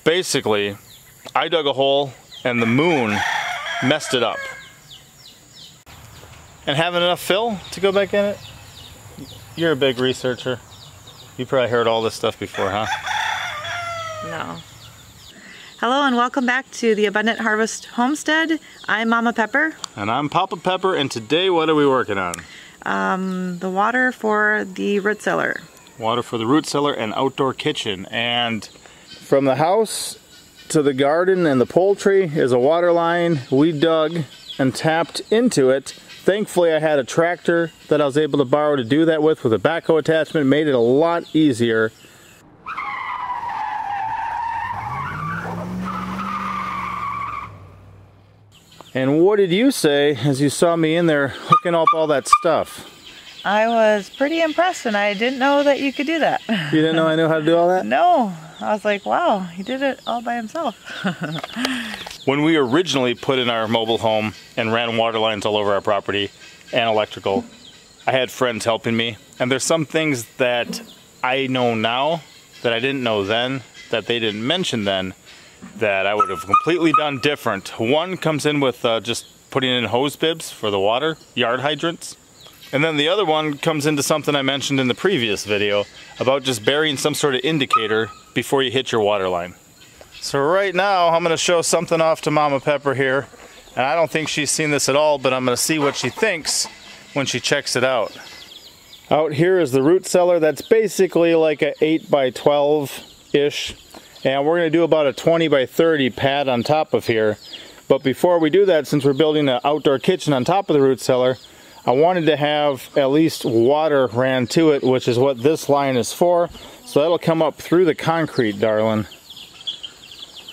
basically, I dug a hole and the moon messed it up. And having enough fill to go back in it? You're a big researcher. You probably heard all this stuff before, huh? No. Hello and welcome back to the Abundant Harvest Homestead. I'm Mama Pepper. And I'm Papa Pepper, and today what are we working on? The water for the root cellar. Water for the root cellar and outdoor kitchen. And from the house to the garden and the poultry is a water line we dug and tapped into it. Thankfully I had a tractor that I was able to borrow to do that with a backhoe attachment. Made it a lot easier. And what did you say as you saw me in there hooking up all that stuff? I was pretty impressed and I didn't know that you could do that. You didn't know I knew how to do all that? No. I was like, wow, he did it all by himself. When we originally put in our mobile home and ran water lines all over our property and electrical, I had friends helping me. And there's some things that I know now that I didn't know then, that they didn't mention then, that I would have completely done different. One comes in with just putting in hose bibs for the water, yard hydrants. And then the other one comes into something I mentioned in the previous video about just burying some sort of indicator before you hit your water line. So right now I'm going to show something off to Mama Pepper here. And I don't think she's seen this at all, but I'm going to see what she thinks when she checks it out. Out here is the root cellar. That's basically like a 8 by 12-ish. And we're going to do about a 20 by 30 pad on top of here. But before we do that, since we're building an outdoor kitchen on top of the root cellar, I wanted to have at least water ran to it, which is what this line is for. So that'll come up through the concrete, darling.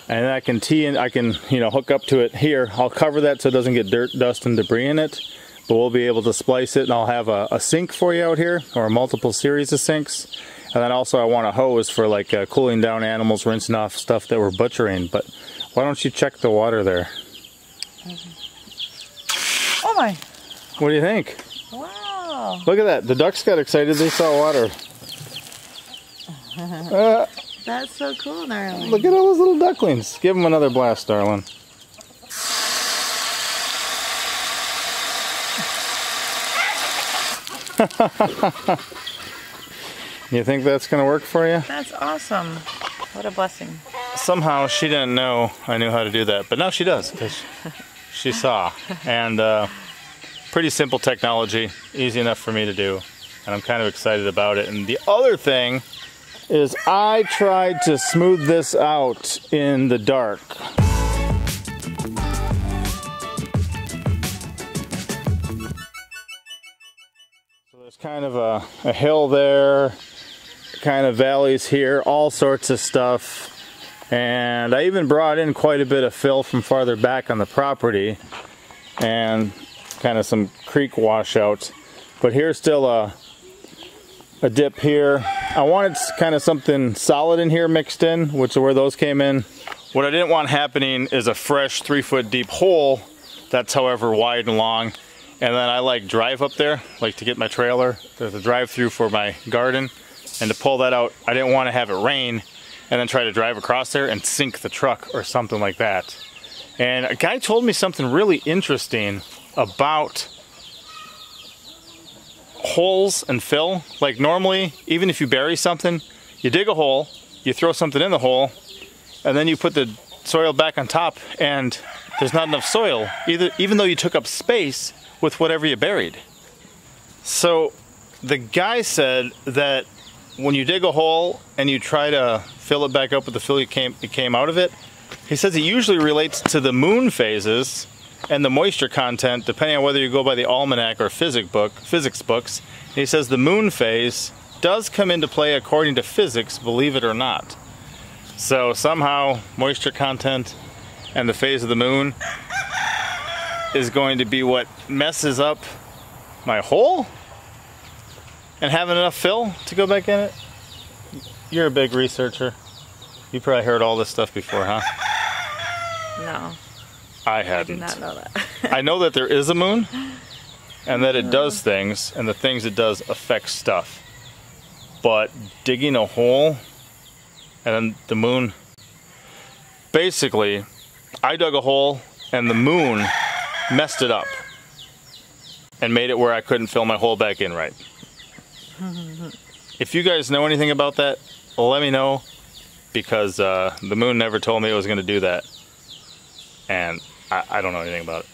And I can hook up to it here. I'll cover that so it doesn't get dirt, dust, and debris in it. But we'll be able to splice it, and I'll have a sink for you out here, or a multiple series of sinks. And then also I want a hose for like cooling down animals, rinsing off stuff that we're butchering. But why don't you check the water there? Oh my! What do you think? Wow! Look at that. The ducks got excited. They saw water. That's so cool, darling. Look at all those little ducklings. Give them another blast, darling. You think that's going to work for you? That's awesome. What a blessing. Somehow she didn't know I knew how to do that, but now she does, because she saw. And pretty simple technology, easy enough for me to do, and I'm kind of excited about it. And the other thing is I tried to smooth this out in the dark. So there's kind of a hill there, kind of valleys here, all sorts of stuff. And I even brought in quite a bit of fill from farther back on the property and kind of some creek washout. But here's still a dip here. I wanted kind of something solid in here mixed in, which is where those came in. What I didn't want happening is a fresh 3-foot deep hole that's however wide and long. And then I like drive up there, like to get my trailer. There's a drive-through for my garden. And to pull that out, I didn't want to have it rain and then try to drive across there and sink the truck or something like that. And a guy told me something really interesting about holes and fill. Like normally, even if you bury something, you dig a hole, you throw something in the hole, and then you put the soil back on top, and there's not enough soil, even though you took up space with whatever you buried. So the guy said that when you dig a hole and you try to fill it back up with the fill it came out of it, he says it usually relates to the moon phases and the moisture content, depending on whether you go by the almanac or physics books. And he says the moon phase does come into play according to physics, believe it or not. So somehow moisture content and the phase of the moon is going to be what messes up my hole? And having enough fill to go back in it? You're a big researcher. You probably heard all this stuff before, huh? No. I hadn't. I did not know that. I know that there is a moon, and that it does things, and the things it does affect stuff. But digging a hole, and then the moon basically, I dug a hole and the moon messed it up and made it where I couldn't fill my hole back in right. If you guys know anything about that, let me know, because the moon never told me it was going to do that, and I don't know anything about it.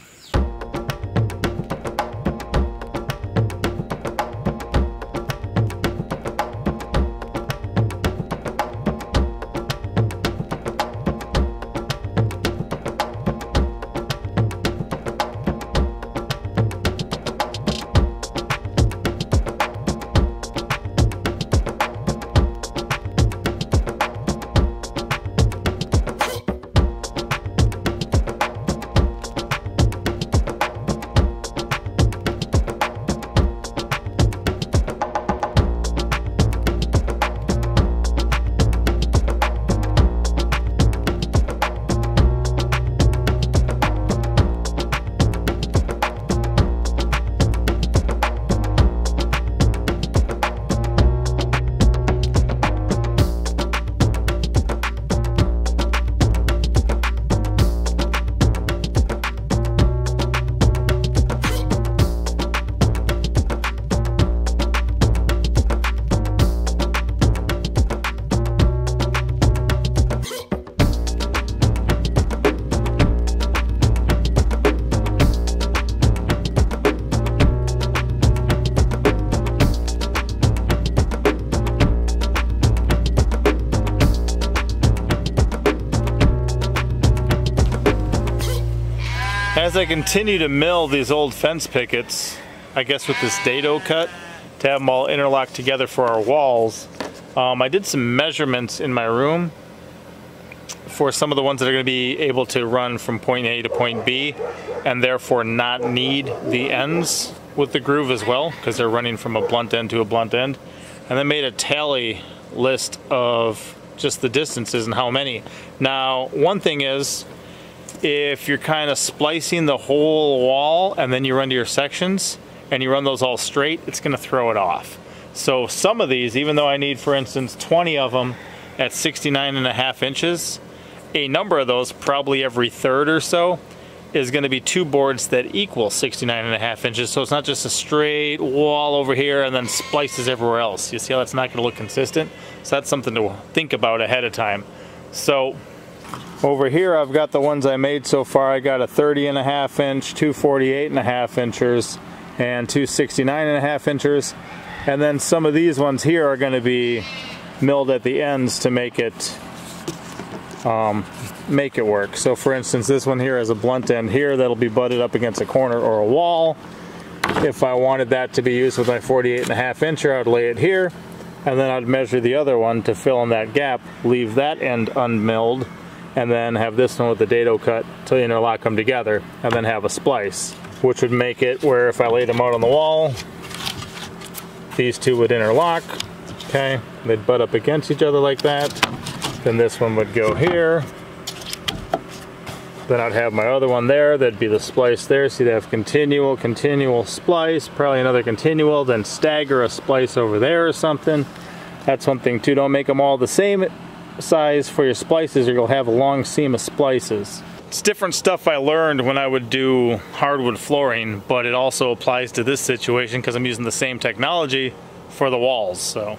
As I continue to mill these old fence pickets, I guess with this dado cut, to have them all interlocked together for our walls, I did some measurements in my room for some of the ones that are going to be able to run from point A to point B, and therefore not need the ends with the groove as well, because they're running from a blunt end to a blunt end. And then made a tally list of just the distances and how many. Now, one thing is, if you're kind of splicing the whole wall and then you run to your sections and you run those all straight, it's going to throw it off. So some of these, even though I need, for instance, 20 of them at 69.5 inches, a number of those, probably every third or so, is going to be two boards that equal 69.5 inches. So it's not just a straight wall over here and then splices everywhere else. You see how that's not going to look consistent? So that's something to think about ahead of time. So over here I've got the ones I made so far. I got a 30.5 inch, two 48.5 inchers, and two 69.5 inchers. And then some of these ones here are going to be milled at the ends to make it work. So for instance, this one here has a blunt end here that'll be butted up against a corner or a wall. If I wanted that to be used with my 48.5 incher, I'd lay it here, and then I'd measure the other one to fill in that gap, leave that end unmilled, and then have this one with the dado cut to interlock them together, and then have a splice, which would make it where if I laid them out on the wall, these two would interlock, okay? They'd butt up against each other like that. Then this one would go here. Then I'd have my other one there, that'd be the splice there. So you'd have continual splice, probably another continual, then stagger a splice over there or something. That's one thing too, don't make them all the same size for your splices or you'll have a long seam of splices. It's different stuff I learned when I would do hardwood flooring, but it also applies to this situation because I'm using the same technology for the walls, so.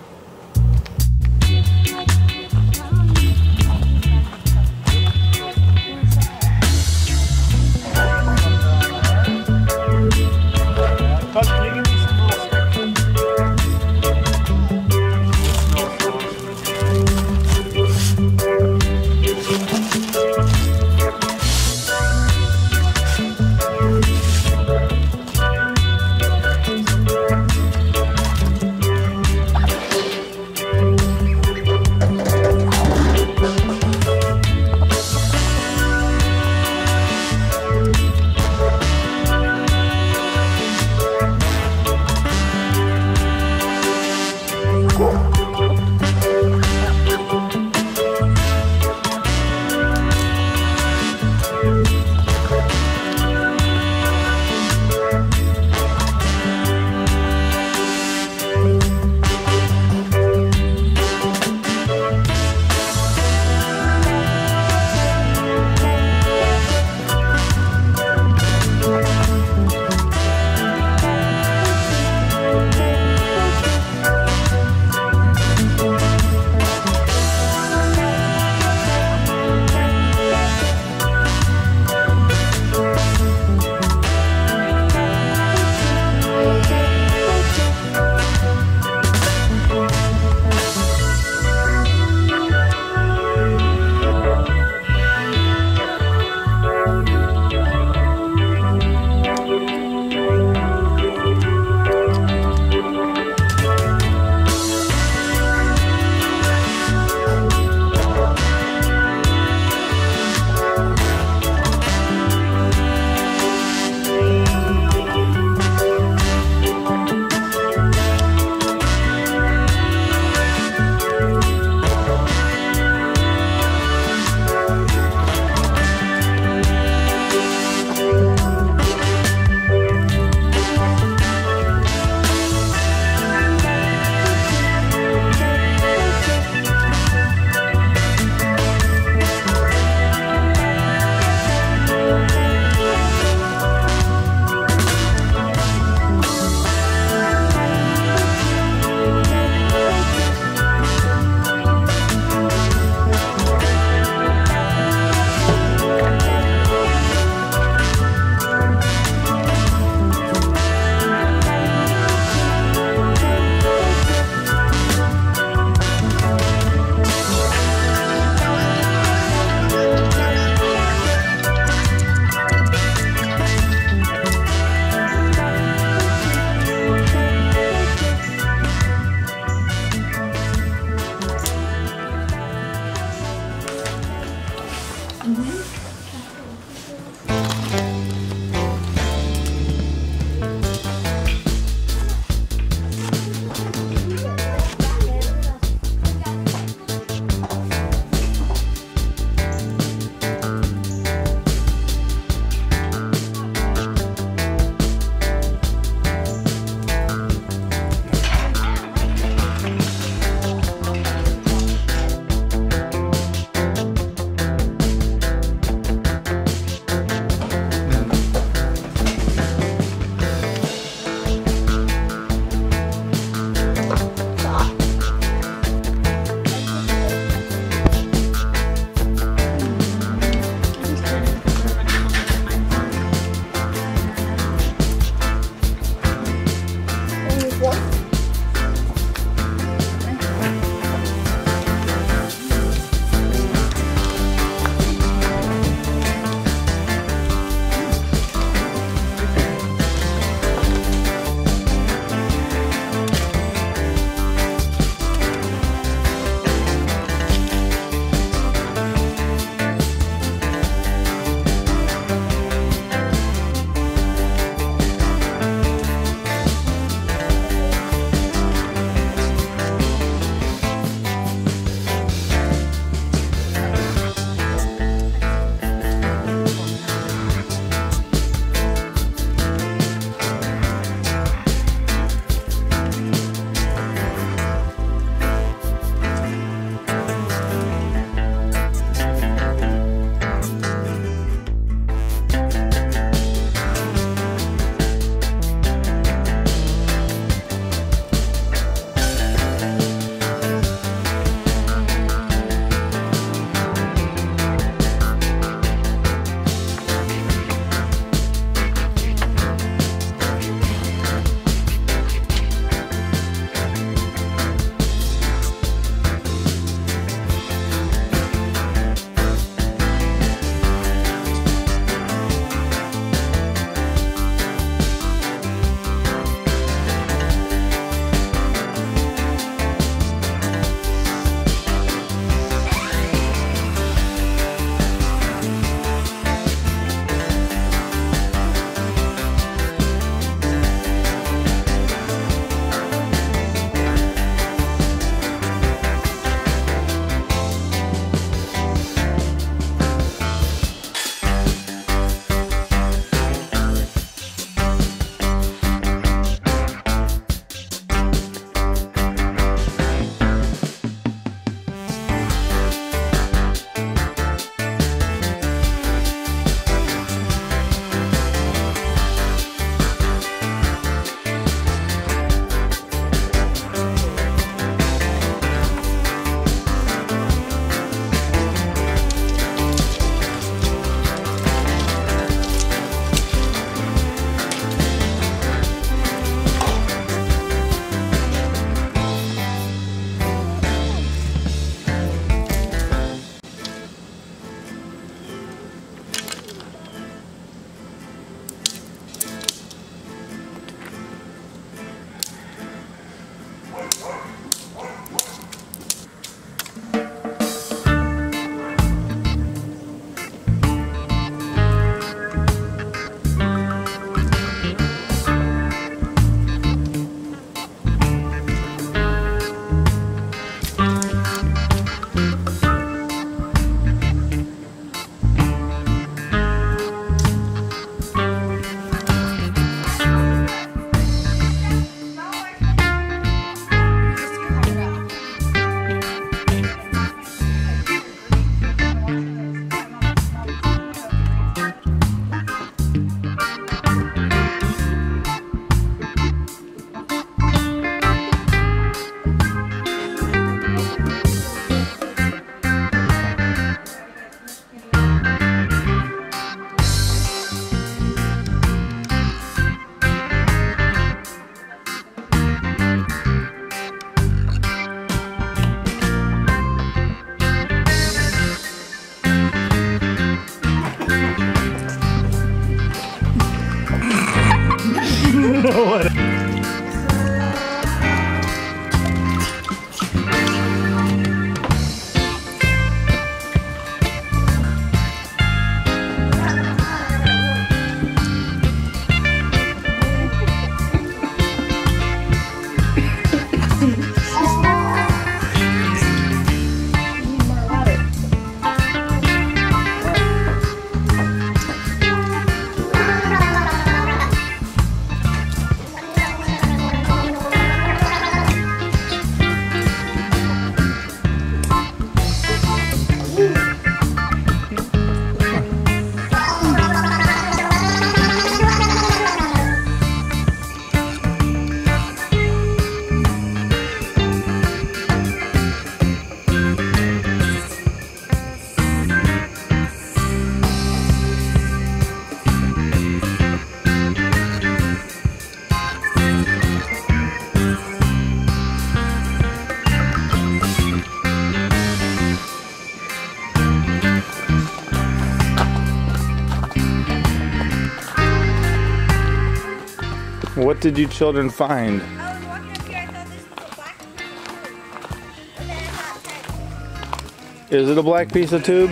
What did you children find? I was walking up here, I thought this was a black piece of tube. And then I thought, Is it a black piece of tube?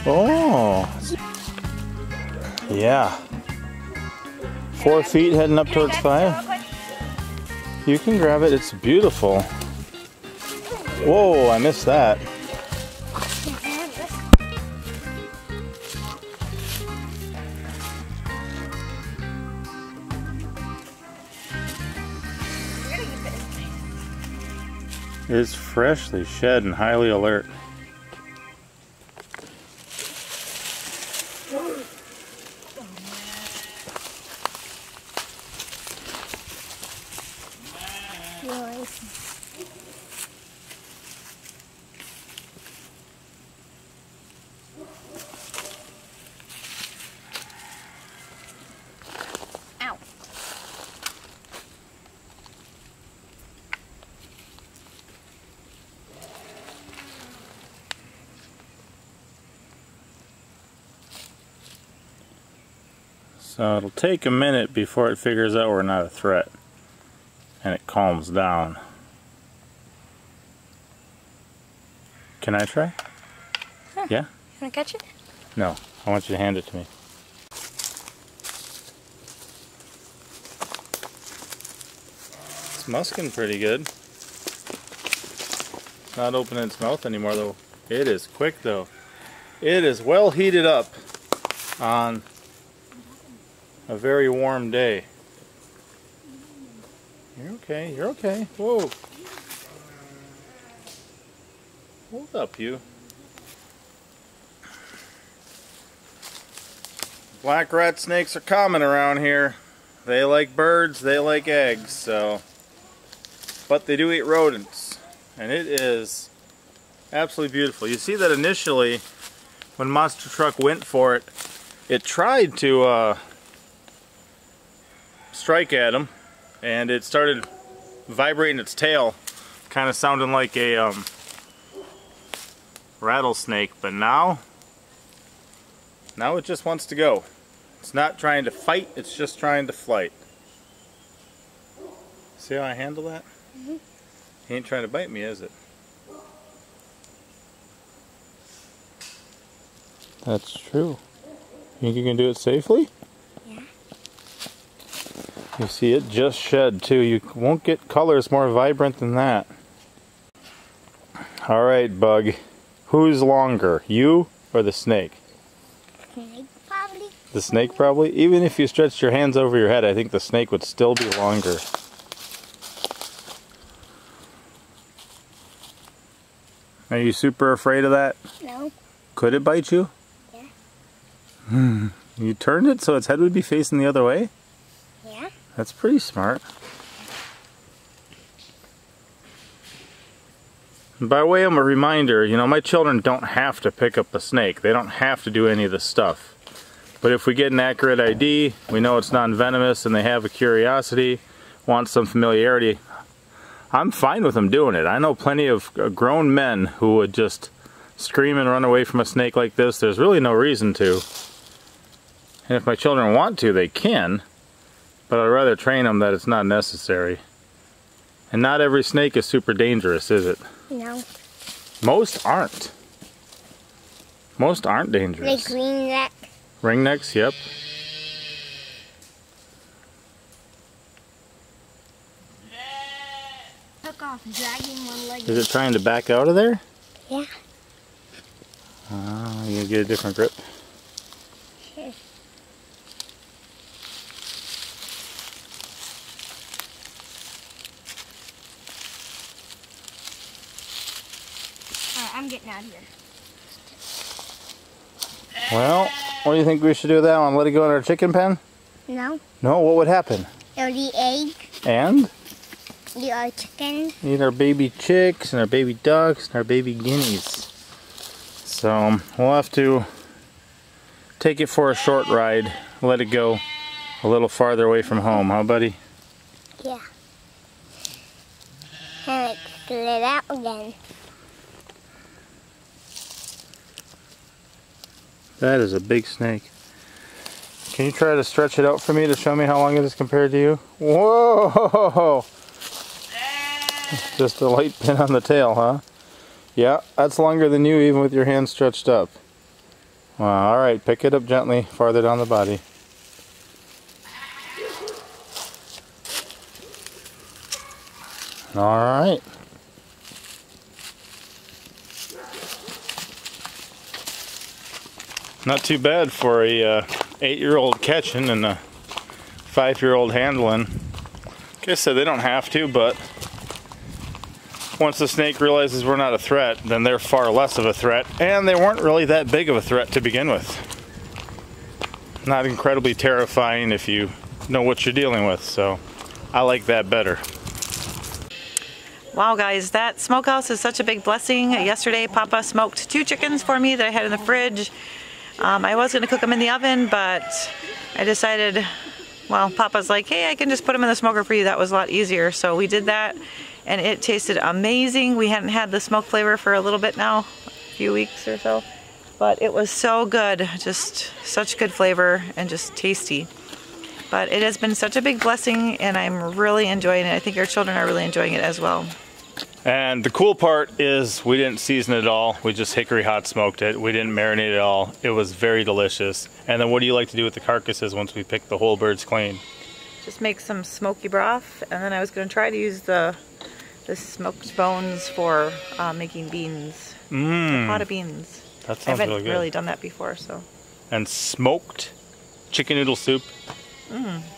Oh. Yeah. 4 feet heading up towards 5. You can grab it. It's beautiful. Whoa, I missed that. It's freshly shed and highly alert. ow. So it'll take a minute before it figures out we're not a threat. And it calms down. Can I try? Huh. Yeah? You wanna catch it? No, I want you to hand it to me. It's musking pretty good. It's not opening its mouth anymore though. It is quick though. It is well heated up on a very warm day. You're okay, you're okay. Whoa. Hold up, you. Black rat snakes are common around here. They like birds, they like eggs, so. But they do eat rodents. And it is absolutely beautiful. You see that initially, when Monster Truck went for it, it tried to strike at him, and it started vibrating its tail, kind of sounding like a rattlesnake. But now it just wants to go. It's not trying to fight, it's just trying to flight. See how I handle that? Mm-hmm. He ain't trying to bite me, is it? That's true. You think you can do it safely? Yeah. You see, it just shed too. You won't get colors more vibrant than that. Alright, Bug. Who's longer, you or the snake? Snake, probably. The snake probably? Even if you stretched your hands over your head, I think the snake would still be longer. Are you super afraid of that? No. Could it bite you? Yeah. You turned it so its head would be facing the other way? Yeah. That's pretty smart. By way of a reminder, you know, my children don't have to pick up a snake. They don't have to do any of this stuff. But if we get an accurate ID, we know it's non-venomous, and they have a curiosity, want some familiarity, I'm fine with them doing it. I know plenty of grown men who would just scream and run away from a snake like this. There's really no reason to. And if my children want to, they can. But I'd rather train them that it's not necessary. And not every snake is super dangerous, is it? No. Most aren't. Most aren't dangerous. Like ringneck. Ringnecks, yep. Took off dragging one leg. Is it trying to back out of there? Yeah. You get a different grip. Sure. Alright, I'm getting out of here. Well, what do you think we should do with that one? Let it go in our chicken pen? No. No, what would happen? It'll eat egg. And? Eat our chicken. Eat our baby chicks and our baby ducks and our baby guineas. So we'll have to take it for a short ride, let it go a little farther away from home, huh buddy? Yeah. And it slid out again. That is a big snake. Can you try to stretch it out for me to show me how long it is compared to you? Whoa! Just a light pin on the tail, huh? Yeah, that's longer than you even with your hand stretched up. Alright, pick it up gently farther down the body. Alright. Not too bad for a 8-year-old catching and a 5-year-old handling. Like I said, they don't have to, but once the snake realizes we're not a threat, then they're far less of a threat, and they weren't really that big of a threat to begin with. Not incredibly terrifying if you know what you're dealing with, so I like that better. Wow guys, that smokehouse is such a big blessing. Yesterday Papa smoked 2 chickens for me that I had in the fridge. I was going to cook them in the oven, but I decided, well, Papa's like, hey, I can just put them in the smoker for you. That was a lot easier. So we did that, and it tasted amazing. We hadn't had the smoke flavor for a little bit now, a few weeks or so, but it was so good. Just such good flavor and just tasty. But it has been such a big blessing, and I'm really enjoying it. I think our children are really enjoying it as well. And the cool part is we didn't season it at all. We just hickory hot smoked it. We didn't marinate it at all. It was very delicious. And then what do you like to do with the carcasses once we pick the whole birds clean? Just make some smoky broth, and then I was going to try to use the smoked bones for making beans. A pot of beans. That sounds I haven't really good. really done that before, so. And smoked chicken noodle soup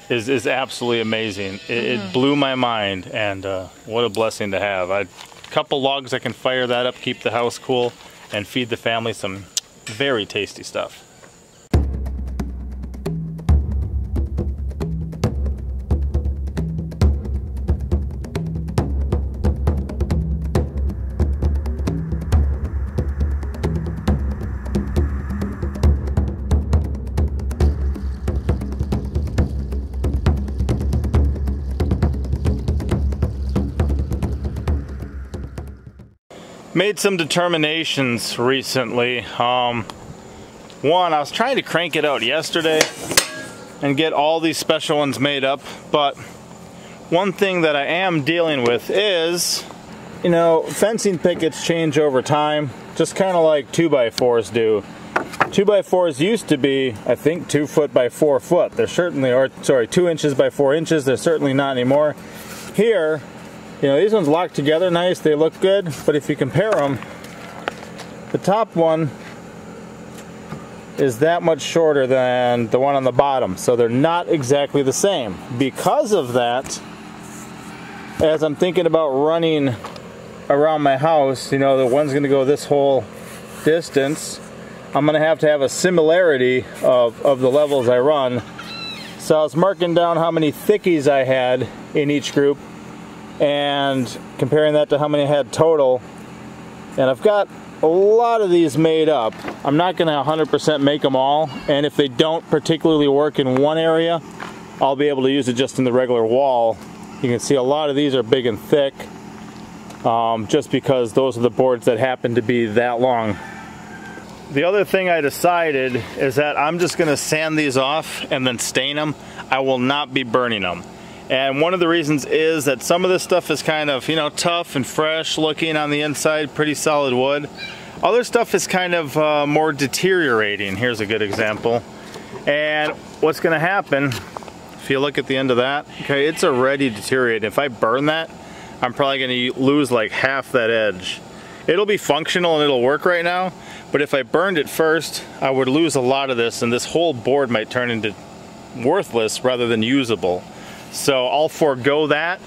is absolutely amazing. It blew my mind, and what a blessing to have. A couple logs I can fire that up, keep the house cool, and feed the family some very tasty stuff. Made some determinations recently. One, I was trying to crank it out yesterday and get all these special ones made up, but one thing that I am dealing with is, you know, fencing pickets change over time, just kind of like 2x4s do. 2x4s used to be, I think, 2 foot by 4 foot. They're certainly, or sorry, 2 inches by 4 inches. They're certainly not anymore. Here, you know, these ones lock together nice, they look good, but if you compare them, the top one is that much shorter than the one on the bottom, so they're not exactly the same. Because of that, as I'm thinking about running around my house, you know, the one's going to go this whole distance, I'm going to have a similarity of the levels I run. So I was marking down how many thickies I had in each group, and comparing that to how many I had total, and I've got a lot of these made up. I'm not going to 100% make them all, and if they don't particularly work in one area, I'll be able to use it just in the regular wall. You can see a lot of these are big and thick, just because those are the boards that happen to be that long. The other thing I decided is that I'm just going to sand these off and then stain them. I will not be burning them. And one of the reasons is that some of this stuff is kind of, you know, tough and fresh looking on the inside, pretty solid wood. Other stuff is kind of more deteriorating. Here's a good example. And what's going to happen, if you look at the end of that, okay, it's already deteriorated. If I burn that, I'm probably going to lose like half that edge. It'll be functional and it'll work right now, but if I burned it first, I would lose a lot of this, and this whole board might turn into worthless rather than usable. So I'll forego that.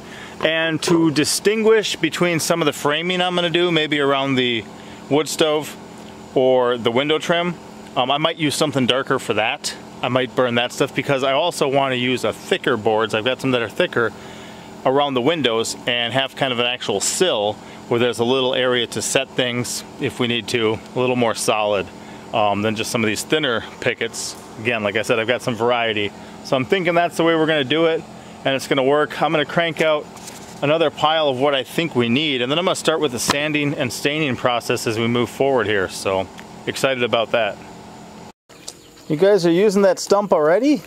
And to distinguish between some of the framing I'm going to do, maybe around the wood stove or the window trim, I might use something darker for that. I might burn that stuff because I also want to use a thicker boards. I've got some that are thicker around the windows and have kind of an actual sill where there's a little area to set things if we need to, a little more solid than just some of these thinner pickets. Again, like I said, I've got some variety. So I'm thinking that's the way we're going to do it, and it's going to work. I'm going to crank out another pile of what I think we need, and then I'm going to start with the sanding and staining process as we move forward here. So excited about that. You guys are using that stump already?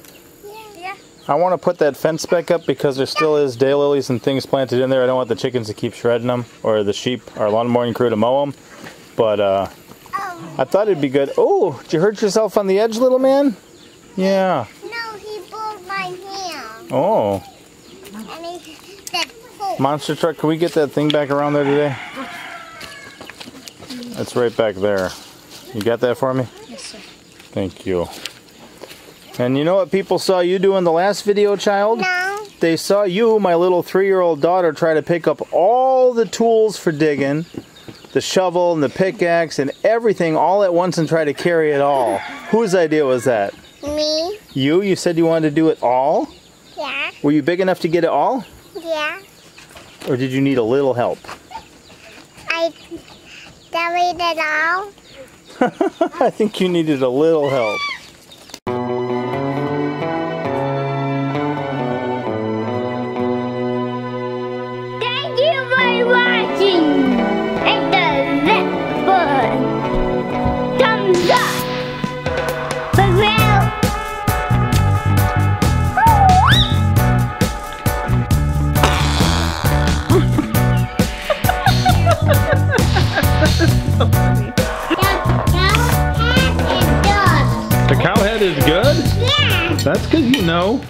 Yeah. I want to put that fence back up because there still is daylilies and things planted in there. I don't want the chickens to keep shredding them, or the sheep, our lawn mowing crew to mow them. But I thought it'd be good. Oh, did you hurt yourself on the edge, little man? Yeah. No, he pulled my hand. Oh. And he said, pull. Monster truck, can we get that thing back around there today? It's right back there. You got that for me? Yes, sir. Thank you. And you know what people saw you do in the last video, child? No. They saw you, my little 3-year-old daughter, try to pick up all the tools for digging, the shovel and the pickaxe and everything all at once and try to carry it all. Whose idea was that? Me? You? You said you wanted to do it all? Yeah. Were you big enough to get it all? Yeah. Or did you need a little help? I did it all. I think you needed a little help. Thank you for watching. And the left button. Thumbs up. For real. The cow head is good? Yeah. That's because you know.